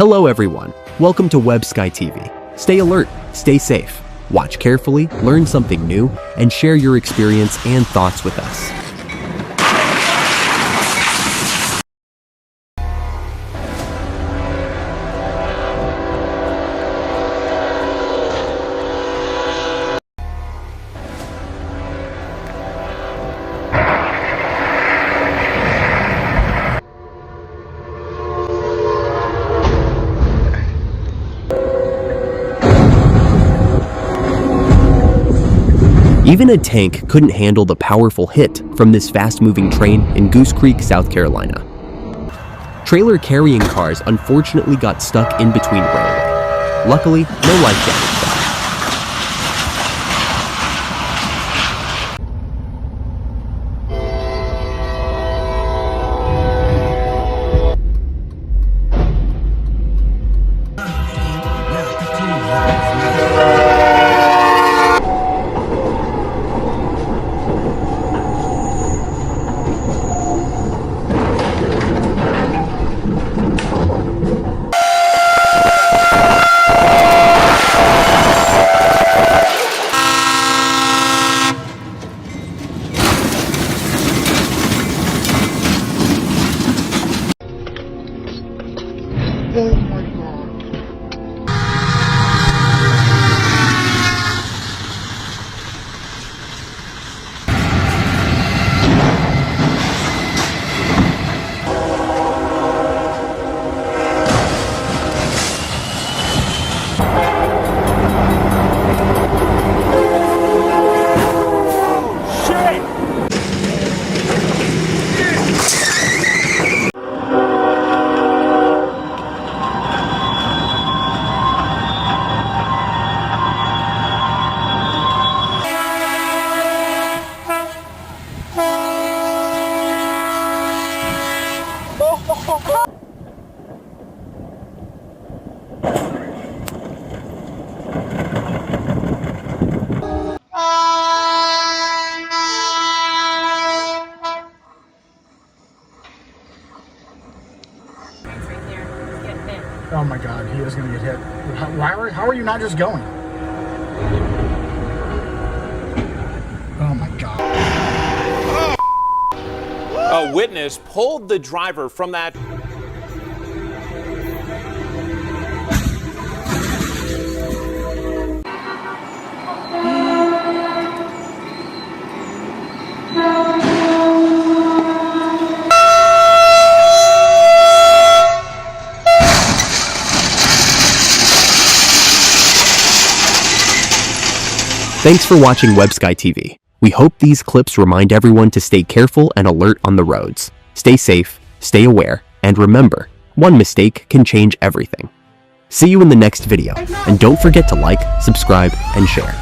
Hello everyone, welcome to WebSky TV. Stay alert, stay safe, watch carefully, learn something new, and share your experience and thoughts with us. Even a tank couldn't handle the powerful hit from this fast-moving train in Goose Creek, South Carolina. Trailer carrying cars unfortunately got stuck in between railway. Luckily, no life damage. Oh my god. Oh my god, he is going to get hit. How are you not just going? Oh my god. A witness pulled the driver from that. Thanks for watching WebSky TV. We hope these clips remind everyone to stay careful and alert on the roads. Stay safe, stay aware, and remember, one mistake can change everything. See you in the next video, and don't forget to like, subscribe, and share.